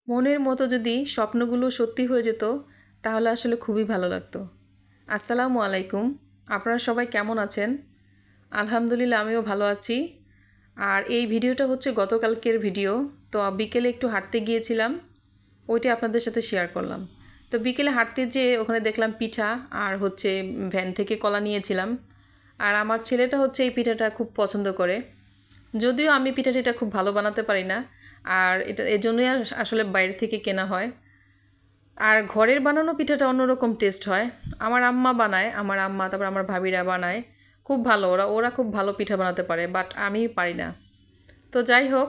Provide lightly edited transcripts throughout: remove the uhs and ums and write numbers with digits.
মনের মতো যদি স্বপ্নগুলো সত্যি হয়ে যেত তাহলে আসলে খুবই ভালো লাগতো। আসসালামু আলাইকুম। আপনারা সবাই কেমন আছেন? আলহামদুলিল্লাহ আমিও ভালো আছি। আর এই ভিডিওটা হচ্ছে গতকালকের ভিডিও। তো বিকেলে একটু হাঁটতে গিয়েছিলাম, ওইটা আপনাদের সাথে শেয়ার করলাম। তো বিকেলে হাঁটতে যেয়ে ওখানে দেখলাম পিঠা আর হচ্ছে ভ্যান থেকে কলা নিয়েছিলাম। আর আমার ছেলেটা হচ্ছে এই পিঠাটা খুব পছন্দ করে। যদিও আমি পিঠা খুব ভালো বানাতে পারি না, আর এটা এজন্যই আসলে বাইরে থেকে কেনা হয়। আর ঘরের বানানো পিঠাটা অন্যরকম টেস্ট হয়। আমার আম্মা বানায়, আমার আম্মা তারপর আমার ভাবিরা বানায় খুব ভালো, ওরা ওরা খুব ভালো পিঠা বানাতে পারে, বাট আমি পারি না। তো যাই হোক,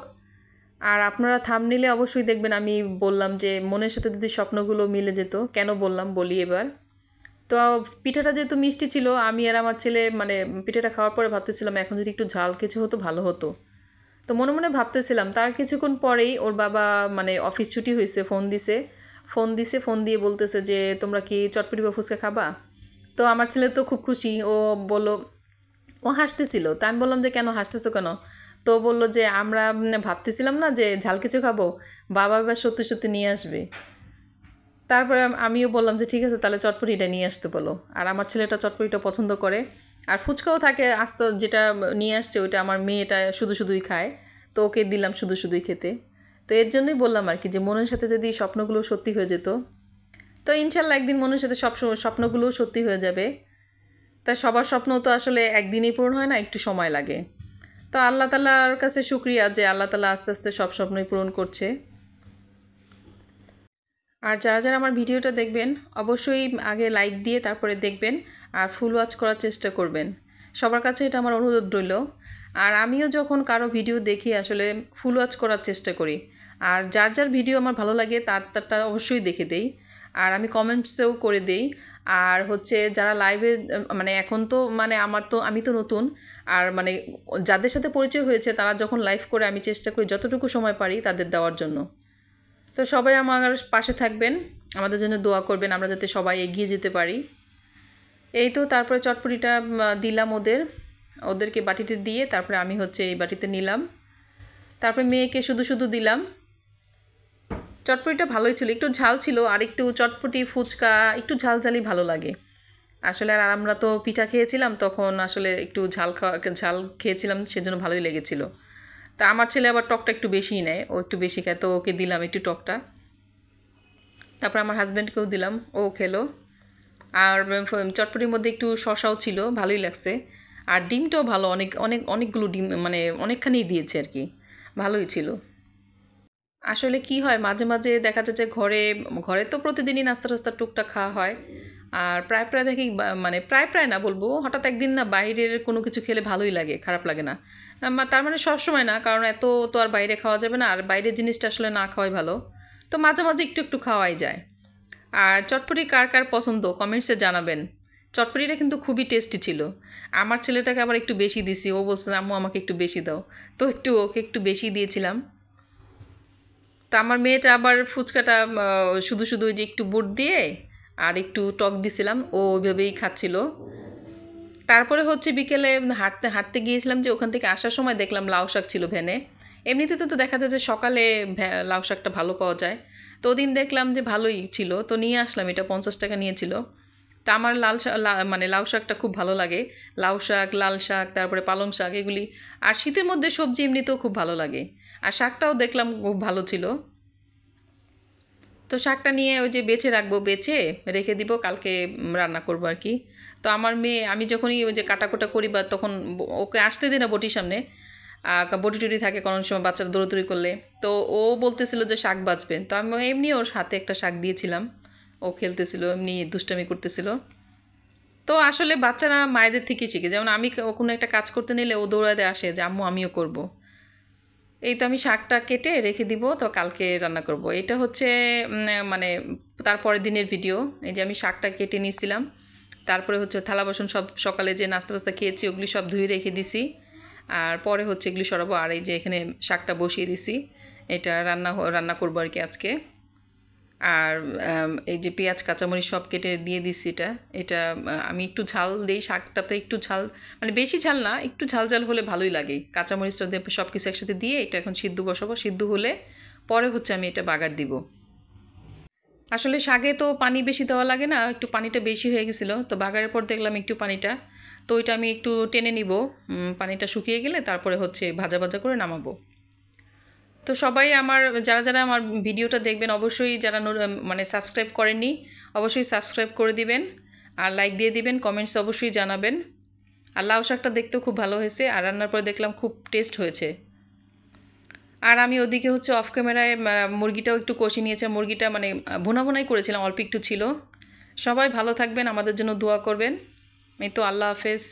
আর আপনারা থাম্বনেইলে অবশ্যই দেখবেন আমি বললাম যে মনের সাথে যদি স্বপ্নগুলো মিলে যেত। কেন বললাম বলি এবার। তো পিঠাটা যেহেতু মিষ্টি ছিল, আমি আর আমার ছেলে মানে পিঠাটা খাওয়ার পরে ভাবতেছিলাম এখন যদি একটু ঝাল কিছু হতো ভালো হতো। তো মনে মনে ভাবতেছিলাম, তার কিছুক্ষণ পরেই ওর বাবা মানে অফিস ছুটি হয়েছে, ফোন দিয়ে বলতেছে যে তোমরা কি চটপটি বা ফুচকা খাবা। তো আমার ছেলে তো খুব খুশি, ও বলল, ও হাসতেছিল। তা আমি বললাম যে কেন হাসতেছো কেন? তো বললো যে আমরা ভাবতেছিলাম না যে ঝাল কিছু খাবো, বাবা এবার সত্যি সত্যি নিয়ে আসবে। তারপরে আমিও বললাম যে ঠিক আছে তাহলে চটপটিটা নিয়ে আসতে বলো। আর আমার ছেলেটা চটপটিটা পছন্দ করে। আর ফুচকাও থাকে আস্ত, যেটা নিয়ে আসছে ওইটা আমার মেয়েটা শুধু শুধুই খায়। তো ওকে দিলাম শুধু শুধুই খেতে। তো এর জন্যই বললাম আর কি যে মনের সাথে যদি স্বপ্নগুলো সত্যি হয়ে যেত। তো ইনশাল্লাহ একদিন মনের সাথে সব স্বপ্নগুলোও সত্যি হয়ে যাবে। তা সবার স্বপ্ন তো আসলে একদিনেই পূরণ হয় না, একটু সময় লাগে। তো আল্লাহ তাআলার কাছে শুকরিয়া যে আল্লাহ তাআলা আস্তে আস্তে সব স্বপ্নই পূরণ করছে। আর যারা যারা আমার ভিডিওটা দেখবেন অবশ্যই আগে লাইক দিয়ে তারপরে দেখবেন, আর ফুল ওয়াচ করার চেষ্টা করবেন। সবার কাছে এটা আমার অনুরোধ রইল। আর আমিও যখন কারো ভিডিও দেখি আসলে ফুল ওয়াচ করার চেষ্টা করি। আর যার যার ভিডিও আমার ভালো লাগে তারটা অবশ্যই দেখে দেই। আর আমি কমেন্টসেও করে দেই। আর হচ্ছে যারা লাইভে মানে এখন তো মানে আমি তো নতুন। আর মানে যাদের সাথে পরিচয় হয়েছে তারা যখন লাইভ করে আমি চেষ্টা করি যতটুকু সময় পারি তাদের দেওয়ার জন্য। তো সবাই আমার পাশে থাকবেন, আমাদের জন্য দোয়া করবেন আমরা যাতে সবাই এগিয়ে যেতে পারি। এই তো তারপরে চটপটিটা দিলাম ওদেরকে বাটিতে দিয়ে তারপরে আমি হচ্ছে এই বাটিতে নিলাম। তারপরে মেয়েকে শুধু শুধু দিলাম। চটপটিটা ভালোই ছিল, একটু ঝাল ছিল, আর একটু চটপটি ফুচকা একটু ঝাল ঝালই ভালো লাগে আসলে। আর আমরা তো পিঠা খেয়েছিলাম তখন আসলে একটু ঝাল খেয়েছিলাম, সেজন্য ভালোই লেগেছিল। তা আমার ছেলে আবার টকটা একটু বেশিই নেয়, ও একটু বেশি খায়, তো ওকে দিলাম একটু টকটা। তারপর আমার হাজব্যান্ডকেও দিলাম, ও খেলো। আর চটপটির মধ্যে একটু শসাও ছিল, ভালোই লাগছে। আর ডিমটাও ভালো, অনেক অনেক অনেকগুলো ডিম মানে অনেকখানি দিয়েছে আর কি, ভালোই ছিল। আসলে কি হয় মাঝে মাঝে দেখা যায় যে ঘরে ঘরে তো প্রতিদিনই নাস্তা টাস্তা টুকটাক খাওয়া হয়। আর প্রায় প্রায় দেখি মানে প্রায় প্রায় না বলবো, হঠাৎ একদিন না বাইরের কোনো কিছু খেলে ভালোই লাগে, খারাপ লাগে না। তার মানে সব সময় না, কারণ এত তো আর বাইরে খাওয়া যাবে না, আর বাইরের জিনিসটা আসলে না খাওয়াই ভালো। তো মাঝে মাঝে একটু একটু খাওয়াই যায়। আর চটপটি কার কার পছন্দ কমেন্টসে জানাবেন। চটপটিটা কিন্তু খুবই টেস্টি ছিল। আমার ছেলেটাকে আবার একটু বেশি দিছি, ও বলছে আম্মু আমাকে একটু বেশি দাও। তো ওকে একটু বেশি দিয়েছিলাম। তো আমার মেয়েটা আবার ফুচকাটা শুধু শুধু ওই যে একটু বুট দিয়ে আর একটু টক দিছিলাম, ও ওইভাবেই খাচ্ছিল। তারপরে হচ্ছে বিকেলে হাঁটতে হাঁটতে গিয়েছিলাম, যে ওখান থেকে আসার সময় দেখলাম লাউ শাক ছিল ভ্যানে। এমনিতে তো দেখা যায় যে সকালে লাউ শাকটা ভালো পাওয়া যায়। তো ওদিন দেখলাম যে ভালোই ছিল, তো নিয়ে আসলাম, এটা 50 টাকা নিয়েছিল। তা আমার মানে লাউ শাকটা খুব ভালো লাগে। লাউ শাক, লাল শাক, তারপরে পালং শাক এগুলি। আর শীতের মধ্যে সবজি এমনিতেও খুব ভালো লাগে। আর শাকটাও দেখলাম খুব ভালো ছিল। তো শাকটা নিয়ে ওই যে বেছে রাখবো, বেছে রেখে দিব, কালকে রান্না করবো আর কি। তো আমার মেয়ে আমি যখনই ওই যে কাটাকুটা করি বা তখন ওকে আসতে দিই না বটির সামনে। বটি টুটি থাকে কোনো সময় বাচ্চারা দৌড়াদৌড়ি করলে। তো ও বলতেছিল যে শাক বাজবে, তো আমি এমনি ওর হাতে একটা শাক দিয়েছিলাম। ও খেলতেছিল, এমনি দুষ্টামি করতেছিল। তো আসলে বাচ্চারা মায়েদের থেকেই শিখে, যেমন আমি কোনো একটা কাজ করতে নিলে ও দৌড়াতে আসে যে আম্মু আমিও করব। এই তো আমি শাকটা কেটে রেখে দিব, তো কালকে রান্না করব। এটা হচ্ছে মানে তারপরের দিনের ভিডিও। এই যে আমি শাকটা কেটে নিয়েছিলাম, তারপরে হচ্ছে থালা বাসন সব সকালে যে নাস্তা টাস্তা খেয়েছি ওগুলি সব ধুয়ে রেখে দিছি। আর পরে হচ্ছে এগুলি সরাবো, আর এই যে এখানে শাকটা বসিয়ে দিছি। এটা রান্না করবো আর কি আজকে। আর এই যে পেঁয়াজ কাঁচামরিচ সব কেটে দিয়ে দিছি। এটা এটা আমি একটু ঝাল দেই শাকটাতে, একটু ঝাল মানে বেশি ঝাল না, একটু ঝাল ঝাল হলে ভালোই লাগে। কাঁচামরিচটা দিয়ে সব কিছু একসাথে দিয়ে এটা এখন সিদ্ধ বসাবো, সিদ্ধ হলে পরে হচ্ছে আমি এটা বাগার দিব। আসলে শাকে তো পানি বেশি দেওয়া লাগে না, একটু পানিটা বেশি হয়ে গেছিলো, তো বাগারের পর দেখলাম একটু পানিটা, তো ওইটা আমি একটু টেনে নিব। পানিটা শুকিয়ে গেলে তারপরে হচ্ছে ভাজা ভাজা করে নামাবো। তো সবাই আমার, যারা যারা আমার ভিডিওটা দেখবেন, অবশ্যই যারা মানে সাবস্ক্রাইব করেননি অবশ্যই সাবস্ক্রাইব করে দিবেন, আর লাইক দিয়ে দিবেন, কমেন্টস অবশ্যই জানাবেন। আর লাউ শাকটা দেখতেও খুব ভালো হয়েছে, আর রান্নার পরে দেখলাম খুব টেস্ট হয়েছে। আর আমি ওদিকে হচ্ছে অফ ক্যামেরায় মুরগিটাও একটু কষি নিয়েছে, মুরগিটা মানে ভুনা ভুনাই করেছিলাম, অল্প একটু ছিল। সবাই ভালো থাকবেন, আমাদের জন্য দোয়া করবেন। এই তো, আল্লাহ হাফেজ।